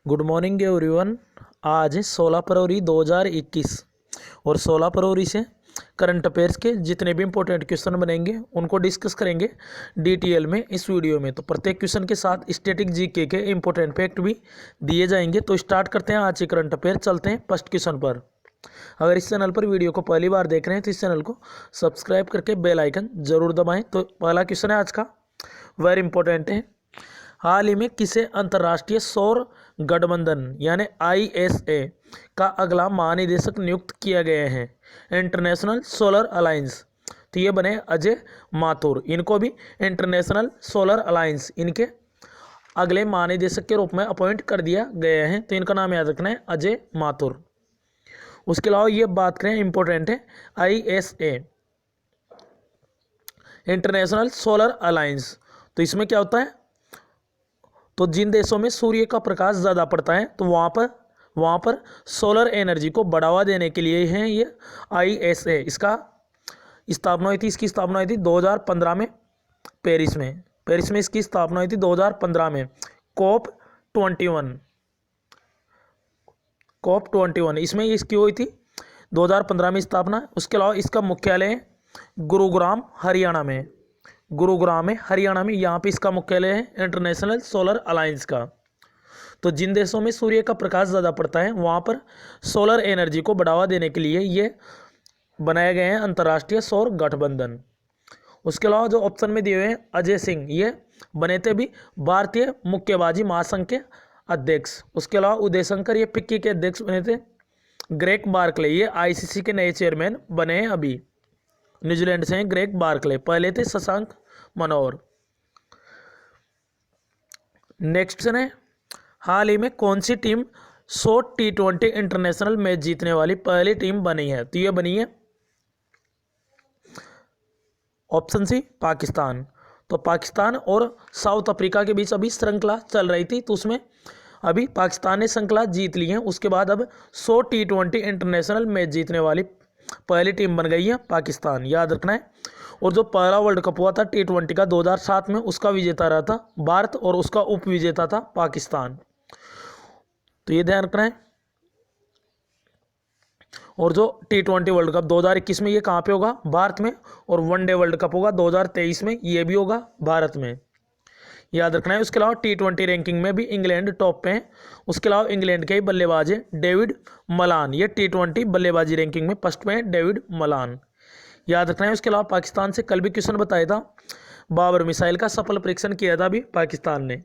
Good morning everyone. आज 16 फरवरी 2021 और 16 फरवरी से करंट अफेयर्स के जितने भी इंपॉर्टेंट क्वेश्चन बनेंगे उनको डिस्कस करेंगे डिटेल में इस वीडियो में। तो प्रत्येक क्वेश्चन के साथ स्टैटिक जीके के इंपॉर्टेंट फैक्ट भी दिए जाएंगे। तो स्टार्ट करते हैं आज के करंट अफेयर। चलते हैं फर्स्ट क्वेश्चन पर। अगर इस चैनल पर वीडियो को पहली बार देख रहे हैं तो इस चैनल को सब्सक्राइब करके बेल आइकन जरूर दबाएं। तो पहला क्वेश्चन है आज का, वेरी इंपॉर्टेंट है। हाल ही में किसे अंतर्राष्ट्रीय सौर गठबंधन यानी आईएसए का अगला महानिदेशक नियुक्त किया गया है? International solar alliance. तो ये बने अजय माथुर। इनको भी इंटरनेशनल सोलर अलायंस इनके अगले महानिदेशक के रूप में अपॉइंट कर दिया गया है। तो इनका नाम याद रखना है, अजय माथुर। उसके अलावा ये बात करें, इंपॉर्टेंट है, आईएसए इंटरनेशनल सोलर अलायंस। तो इसमें क्या होता है, तो जिन देशों में सूर्य का प्रकाश ज़्यादा पड़ता है तो वहाँ पर सोलर एनर्जी को बढ़ावा देने के लिए है ये आईएसए। इसका स्थापना हुई थी, इसकी स्थापना हुई थी 2015 में पेरिस में इसकी स्थापना हुई थी 2015 में। कॉप 21 इसमें इसकी हुई थी 2015 में स्थापना। उसके अलावा इसका मुख्यालय है गुरुग्राम हरियाणा में यहाँ पे इसका मुख्यालय है इंटरनेशनल सोलर अलायंस का। तो जिन देशों में सूर्य का प्रकाश ज़्यादा पड़ता है वहाँ पर सोलर एनर्जी को बढ़ावा देने के लिए ये बनाए गए हैं अंतर्राष्ट्रीय सौर गठबंधन। उसके अलावा जो ऑप्शन में दिए हुए हैं, अजय सिंह ये बने थे भी भारतीय मुक्केबाजी महासंघ के अध्यक्ष। उसके अलावा उदय शंकर ये फिक्की के अध्यक्ष बने थे। ग्रेग बार्कले ये आईसीसी के नए चेयरमैन बने हैं अभी, न्यूजीलैंड से हैं ग्रेग बार्कले, पहले थे शशांक मनोहर। नेक्स्ट है, हाल ही में कौन सी टीम 100 T20 इंटरनेशनल मैच जीतने वाली पहली टीम बनी है? तो ये बनी है ऑप्शन सी, पाकिस्तान। तो पाकिस्तान और साउथ अफ्रीका के बीच अभी श्रृंखला चल रही थी, तो उसमें अभी पाकिस्तान ने श्रृंखला जीत ली है। उसके बाद अब 100 T20 इंटरनेशनल मैच जीतने वाली पहली टीम बन गई है पाकिस्तान, याद रखना है। और जो पहला वर्ल्ड कप हुआ था T20 का 2007 में, उसका विजेता रहा था भारत और उसका उप विजेता था पाकिस्तान। तो ये ध्यान रखना है। और जो T20 वर्ल्ड कप 2021 में ये कहाँ पे होगा? भारत में। और वनडे वर्ल्ड कप होगा 2023 में, ये भी होगा भारत में, याद रखना है। उसके अलावा T20 रैंकिंग में भी इंग्लैंड टॉप पे है। उसके अलावा इंग्लैंड के ही बल्लेबाज है डेविड मलान, ये T20 बल्लेबाजी रैंकिंग में फर्स्ट पे है डेविड मलान, याद रखना है। उसके अलावा पाकिस्तान से कल भी क्वेश्चन बताया था, बाबर मिसाइल का सफल परीक्षण किया था अभी पाकिस्तान ने।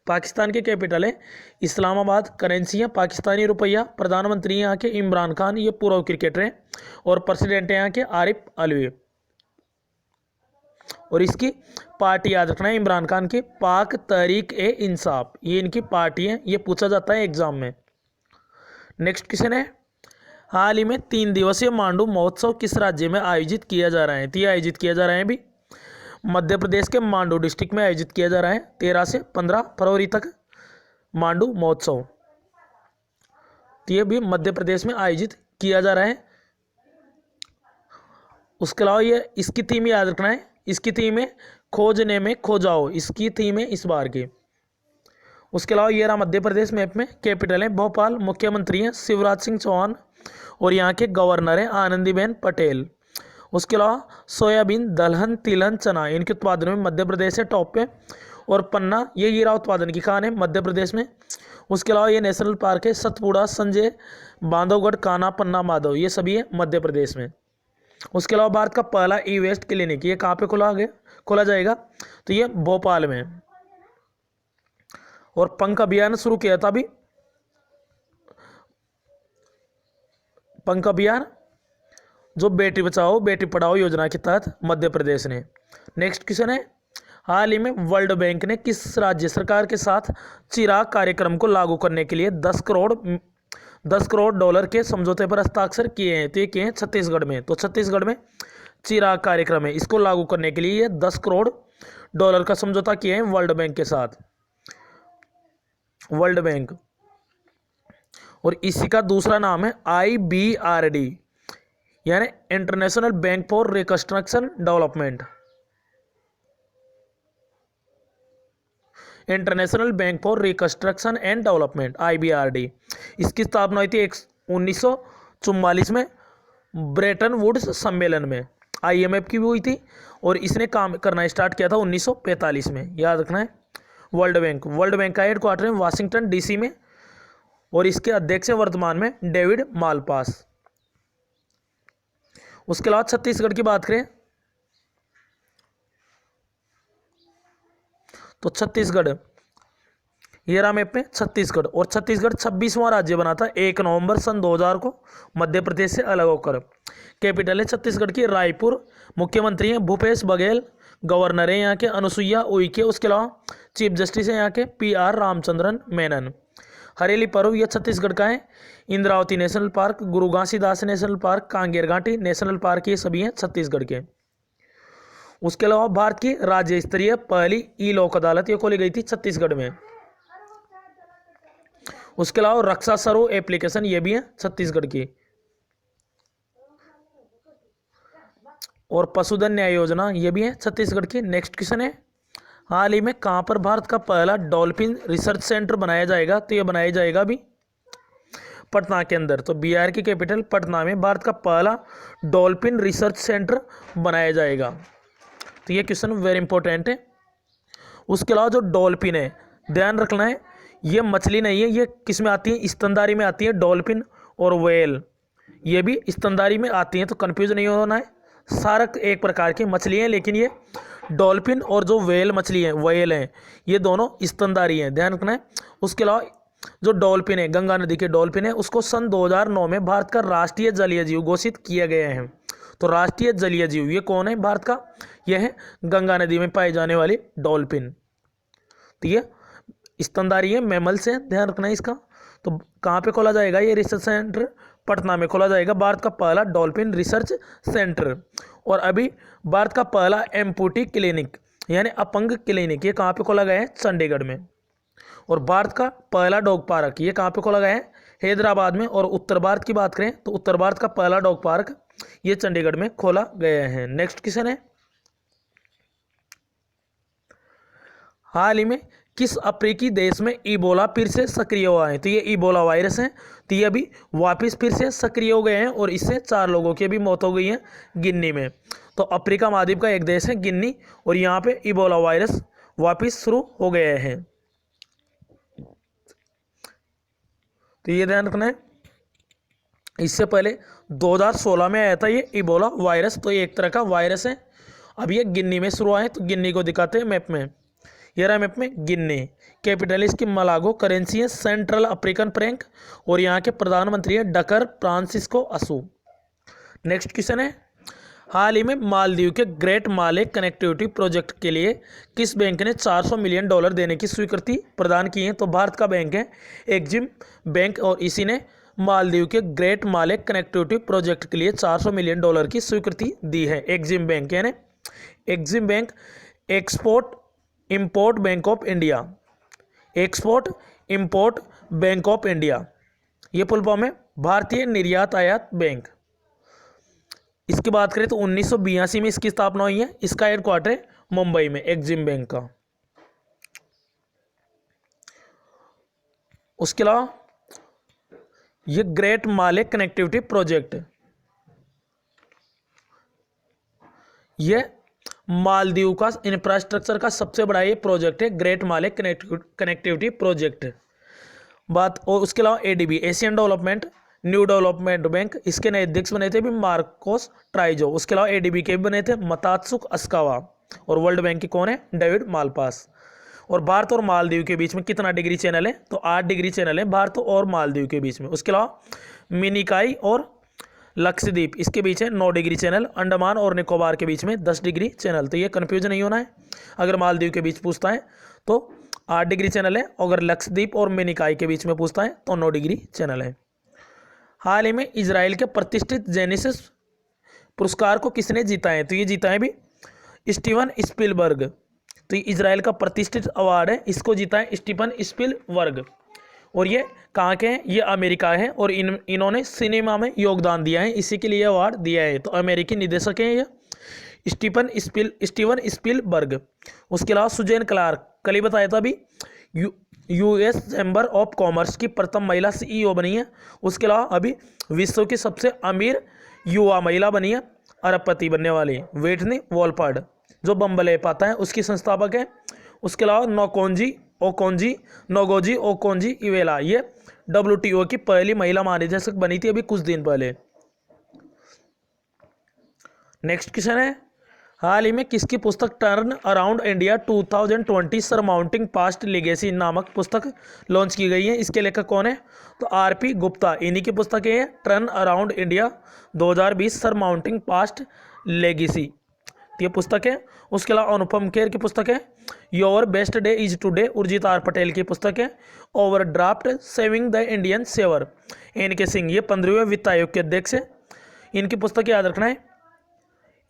पाकिस्तान की कैपिटल है इस्लामाबाद, करेंसी है पाकिस्तानी रुपया, प्रधानमंत्री यहाँ के इमरान खान, ये पूर्व क्रिकेटर हैं, और प्रेसिडेंट है यहाँ के आरिफ अलवी। और इसकी पार्टी याद रखना है इमरान खान की, पाक तहरीक ए इंसाफ, ये इनकी पार्टी है, ये पूछा जाता है एग्जाम में। नेक्स्ट क्वेश्चन है, हाल ही में 3 दिवसीय मांडू महोत्सव किस राज्य में आयोजित किया जा रहा है? तो ये आयोजित किया जा रहा है अभी मध्य प्रदेश के मांडू डिस्ट्रिक्ट में आयोजित किया जा रहा है 13 से 15 फरवरी तक मांडू महोत्सव। तो ये भी मध्य प्रदेश में आयोजित किया जा रहा है। उसके अलावा ये इसकी थीम याद रखना है, इसकी थीम है खोजने में खो जाओ, इसकी थीम है इस बार की। उसके अलावा ये रहा मध्य प्रदेश मैप में, कैपिटल है भोपाल, मुख्यमंत्री हैं शिवराज सिंह चौहान और यहाँ के गवर्नर हैं आनंदीबेन पटेल। उसके अलावा सोयाबीन, दलहन, तिलहन, चना इनके उत्पादन में मध्य प्रदेश है टॉप पे। और पन्ना ये हीरा उत्पादन की खान है मध्य प्रदेश में। उसके अलावा ये नेशनल पार्क है सतपुड़ा, संजय, बांधवगढ़, कान्हा, पन्ना, माधव, ये सभी है मध्य प्रदेश में। उसके अलावा भारत का पहला ई वेस्ट क्लिनिक ये कहाँ पे खोला जाएगा? तो ये भोपाल में। और पंख अभियान शुरू किया था अभी, पंख अभियान जो बेटी बचाओ बेटी पढ़ाओ योजना के तहत मध्य प्रदेश ने। नेक्स्ट क्वेश्चन है, हाल ही में वर्ल्ड बैंक ने किस राज्य सरकार के साथ चिराग कार्यक्रम को लागू करने के लिए 10 करोड़ डॉलर के समझौते पर हस्ताक्षर किए हैं? तो ये किए हैं छत्तीसगढ़ में। तो छत्तीसगढ़ में चिराग कार्यक्रम है, इसको लागू करने के लिए ये 10 करोड़ डॉलर का समझौता किए हैं वर्ल्ड बैंक के साथ, वर्ल्ड बैंक। और इसी का दूसरा नाम है IBRD यानी international bank for reconstruction development. International bank for reconstruction and development IBRD। इसकी स्थापना हुई थी 1944 में ब्रेटन वुड्स सम्मेलन में। IMF की भी हुई थी और इसने काम करना स्टार्ट किया था 1945 में, याद रखना है। वर्ल्ड बैंक का हेडक्वार्टर है वाशिंगटन DC में और इसके अध्यक्ष है वर्तमान में डेविड मालपास। उसके अलावा छत्तीसगढ़ की बात करें तो छत्तीसगढ़, ये रहा मैप में छत्तीसगढ़, और छत्तीसगढ़ 26वां राज्य बना था 1 नवंबर सन 2000 को मध्य प्रदेश से अलग होकर। कैपिटल है छत्तीसगढ़ की रायपुर। मुख्यमंत्री हैं भूपेश बघेल। गवर्नर है यहाँ के अनुसुईया उइके। उसके अलावा चीफ जस्टिस है यहाँ के PR रामचंद्रन मेनन। हरेली पर्व यह छत्तीसगढ़ का है। इंद्रावती नेशनल पार्क, गुरु घासीदास नेशनल पार्क, कांगेर घाटी नेशनल पार्क, ये सभी हैं छत्तीसगढ़ के। उसके अलावा भारत की राज्य स्तरीय पहली लोक अदालत ये खोली गई थी छत्तीसगढ़ में। उसके अलावा रक्षा सर्व एप्लीकेशन ये भी है छत्तीसगढ़ की। और पशुधन न्याय योजना ये भी है छत्तीसगढ़ की। नेक्स्ट क्वेश्चन है, हाल ही में कहां पर भारत का पहला डॉल्फिन रिसर्च सेंटर बनाया जाएगा? तो ये बनाया जाएगा अभी पटना के अंदर। तो बिहार की कैपिटल पटना में भारत का पहला डॉल्फिन रिसर्च सेंटर बनाया जाएगा। तो ये क्वेश्चन वेरी इंपॉर्टेंट है। उसके अलावा जो डॉल्फिन है, ध्यान रखना है, ये मछली नहीं है, ये किस में आती है? स्तनधारी में आती है। डॉल्फिन और व्हेल ये भी स्तनधारी में आती हैं, तो कंफ्यूज नहीं होना है। सारक एक प्रकार की मछली है, लेकिन ये डॉल्फिन और जो व्हेल मछली है, व्हेल हैं, ये दोनों स्तनधारी हैं, ध्यान रखना है। उसके अलावा जो डॉल्फिन है, गंगा नदी के डॉल्फिन है, उसको सन 2009 में भारत का राष्ट्रीय जलीय जीव घोषित किया गया है। तो राष्ट्रीय जलीय जीव ये कौन है भारत का? यह है गंगा नदी में पाई जाने वाली डॉल्फिन। तो ये स्तनधारी है, मैमल्स है, ध्यान रखना है इसका। तो कहाँ पे खोला जाएगा ये रिसर्च सेंटर? पटना में खोला जाएगा भारत का पहला डॉल्फिन रिसर्च सेंटर। और अभी भारत का पहला एम्पूटी क्लिनिक यानी अपंग क्लिनिक ये कहाँ पे खोला गया है? चंडीगढ़ में। और भारत का पहला डॉग पार्क ये कहाँ पे खोला गया है? हैदराबाद में। और उत्तर भारत की बात करें तो उत्तर भारत का पहला डॉग पार्क ये चंडीगढ़ में खोला गया है। नेक्स्ट क्वेश्चन है, हाल ही में किस अफ्रीकी देश में इबोला फिर से सक्रिय हुआ है? तो ये इबोला वायरस है, तो ये अभी वापस फिर से सक्रिय हो गए हैं और इससे 4 लोगों की भी मौत हो गई है गिनी में। तो अफ्रीका महाद्वीप का एक देश है गिनी और यहाँ पे इबोला वायरस वापस शुरू हो गए हैं। तो ये ध्यान रखना है। इससे पहले 2016 में आया था ये इबोला वायरस। तो ये एक तरह का वायरस है। अब ये गिनी में शुरू आए, तो गिनी को दिखाते हैं मैप में। ये रहा मैप में गिनी। कैपिटल इसकी मलागो। करेंसी है सेंट्रल अफ्रीकन फ्रैंक और यहाँ के प्रधानमंत्री है डकर फ्रांसिस्को असू। नेक्स्ट क्वेश्चन है, हाल ही में मालदीव के ग्रेट माले कनेक्टिविटी प्रोजेक्ट के लिए किस बैंक ने $400 मिलियन देने की स्वीकृति प्रदान की है? तो भारत का बैंक है एक्जिम बैंक और इसी ने मालदीव के ग्रेट माले कनेक्टिविटी प्रोजेक्ट के लिए $400 मिलियन की स्वीकृति दी है। एक्जिम बैंक यानी EXIM bank export import bank of India. Export import bank of India ये फुल फॉर्म है भारतीय निर्यात आयात बैंक। इसकी बात करें तो 1982 में इसकी स्थापना हुई है। इसका हेडक्वार्टर है मुंबई में एक्जिम बैंक का। उसके अलावा ये ग्रेट माले कनेक्टिविटी प्रोजेक्ट ये मालदीव का इंफ्रास्ट्रक्चर का सबसे बड़ा ये प्रोजेक्ट है, ग्रेट माले कनेक्टिविटी प्रोजेक्ट बात। और उसके अलावा ADB Asian development new development bank, इसके नए अध्यक्ष बने थे भी मार्कोस ट्राइजो। उसके अलावा ADB के भी बने थे मतात्सुक अस्कावा और वर्ल्ड बैंक के कौन है? David Malpass. और भारत और मालदीव के बीच में कितना डिग्री चैनल है? तो 8 डिग्री चैनल है भारत और मालदीव के बीच में। उसके अलावा मिनिकाई और लक्षद्वीप इसके बीच है 9 डिग्री चैनल। अंडमान और निकोबार के बीच में 10 डिग्री चैनल। तो ये कन्फ्यूजन नहीं होना है। अगर मालदीव के बीच पूछता है तो 8 डिग्री चैनल है, अगर लक्षद्वीप और मिनिकाई के बीच में पूछता है तो 9 डिग्री चैनल है। हाल ही में इजराइल के प्रतिष्ठित जेनेसिस पुरस्कार को किसने जीता है? तो ये जीता है भी स्टीवन स्पिलबर्ग। तो ये इजराइल का प्रतिष्ठित अवार्ड है, इसको जीता है स्टीफन स्पिलबर्ग। और ये कहाँ के हैं? ये अमेरिका है और इन्होंने सिनेमा में योगदान दिया है, इसी के लिए अवार्ड दिया है। तो अमेरिकी निर्देशक हैं ये। Steven Spielberg. उसके अलावा सुजैन क्लार्क, कल ही बताया था अभी, यूएस चैम्बर ऑफ कॉमर्स की प्रथम महिला सीईओ बनी है। उसके अलावा अभी विश्व की सबसे अमीर युवा महिला बनी है, अरबपति बनने वाली, वेटनी वॉलपार्ड, जो बम्बल ऐप आता है उसकी संस्थापक है। उसके अलावा नोगोजी ओकोंजी इवेला, ये WTO की पहली महिला महानिदेशक बनी थी अभी कुछ दिन पहले। नेक्स्ट क्वेश्चन है, हाल ही में किसकी पुस्तक turn around India 2020 surmounting past legacy नामक पुस्तक लॉन्च की गई है? इसके लेखक कौन है? तो RP गुप्ता, इन्हीं की पुस्तक है turn around India 2020 surmounting past legacy, ये पुस्तक है। उसके अलावा अनुपम खेर की पुस्तक है your best day is today, Urjit R Patel की पुस्तक है overdraft saving the Indian saver, NK Singh, ये 15वें वित्त आयोग के अध्यक्ष है, इनकी पुस्तक याद रखना है।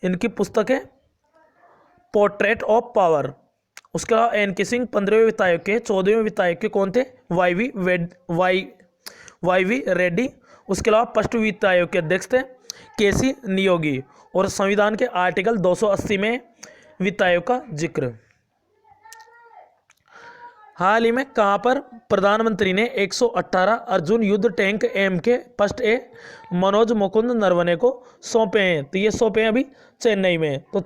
इनकी पुस्तक है पोर्ट्रेट ऑफ पावर। उसके अलावा NK सिंह 15वें वित्त आयोग के, 14वें वित्त आयोग के कौन थे? YV रेड्डी। उसके अलावा फर्स्ट वित्त आयोग के अध्यक्ष थे KC नियोगी, और संविधान के आर्टिकल 280 में वित्त आयोग का जिक्र। हाल ही में कहां पर प्रधानमंत्री ने 118 अर्जुन युद्ध tank MK first A Manoj Mukund Naravane को सौंपे हैं? तो ये सौंपे हैं अभी चेन्नई में, तो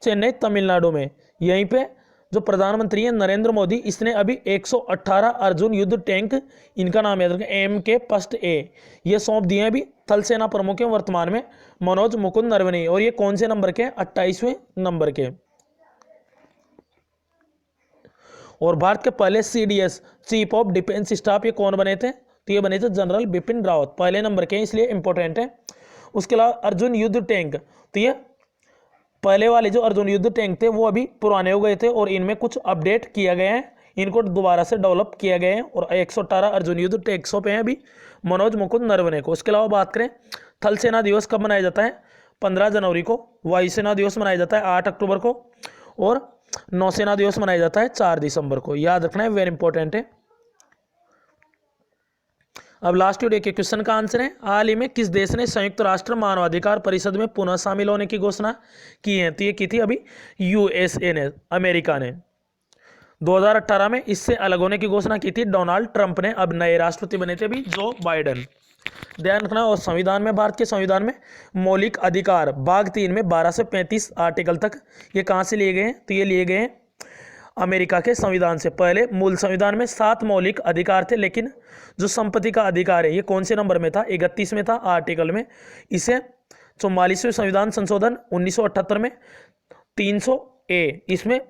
चेन्नई तमिलनाडु में, यहीं पे जो प्रधानमंत्री है नरेंद्र मोदी, इसने अभी 118 अर्जुन युद्ध टैंक, इनका नाम याद रखें MK फर्स्ट ए, ये सौंप दिए हैं अभी थल सेना प्रमुख है वर्तमान में मनोज मुकुंद नरवणे, और ये कौन से नंबर के? 28वें नंबर के। और भारत के पहले CDS chief of defence staff ये कौन बने थे? तो ये बने थे जनरल बिपिन रावत, पहले नंबर के, इसलिए इंपॉर्टेंट है। उसके अलावा अर्जुन युद्ध टैंक, तो ये पहले वाले जो अर्जुन युद्ध टैंक थे वो अभी पुराने हो गए थे और इनमें कुछ अपडेट किया गया है, इनको दोबारा से डेवलप किया गया है, और 118 अर्जुन युद्ध टैंक सौंपे हैं अभी मनोज मुकुंद नरवणे को। उसके अलावा बात करें थल सेना दिवस कब मनाया जाता है? 15 जनवरी को। वायुसेना दिवस मनाया जाता है 8 अक्टूबर को, और नौसेना दिवस मनाया जाता है 4 दिसंबर को, याद रखना है, वेरी इंपॉर्टेंट है। अब लास्ट वीडियो के क्वेश्चन का आंसर है, हाल ही में किस देश ने संयुक्त राष्ट्र मानवाधिकार परिषद में पुनः शामिल होने की घोषणा की है? तो ये की थी अभी USA ने, अमेरिका ने। 2018 में इससे अलग होने की घोषणा की थी डोनाल्ड ट्रंप ने, अब नए राष्ट्रपति बने थे अभी जो बाइडेन, ध्यान रखना। और संविधान में, भारत के संविधान में मौलिक अधिकार भाग 3 में 12 से 35 आर्टिकल तक, ये कहाँ से लिए गए हैं? तो ये लिए गए हैं अमेरिका के संविधान से। पहले मूल संविधान में 7 मौलिक अधिकार थे, लेकिन जो संपत्ति का अधिकार है ये कौन से नंबर में था? 31 में था आर्टिकल में। इसे 44वें संविधान संशोधन 1978 में 300A इसमें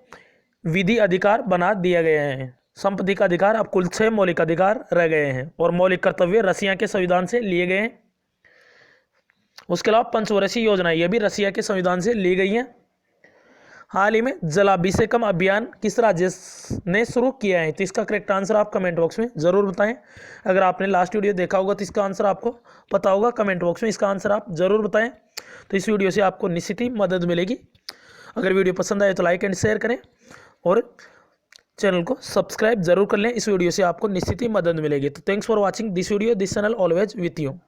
विधि अधिकार बना दिया गया है। संपत्ति का अधिकार, अब कुल 6 मौलिक अधिकार रह गए हैं, और मौलिक कर्तव्य रसिया के संविधान से लिए गए हैं। उसके अलावा पंचवर्षीय योजना, ये भी रसिया के संविधान से ली गई है। हाल ही में जलाभिषेकम अभियान किस राज्य ने शुरू किया है? तो इसका करेक्ट आंसर आप कमेंट बॉक्स में जरूर बताएं। अगर आपने लास्ट वीडियो देखा होगा तो इसका आंसर आपको पता होगा, कमेंट बॉक्स में इसका आंसर आप जरूर बताएं। तो इस वीडियो से आपको निश्चित ही मदद मिलेगी। अगर वीडियो पसंद आए तो लाइक एंड शेयर करें, और चैनल को सब्सक्राइब जरूर कर लें, इस वीडियो से आपको निश्चित ही मदद मिलेगी। तो thanks for watching this video, this channel always with you.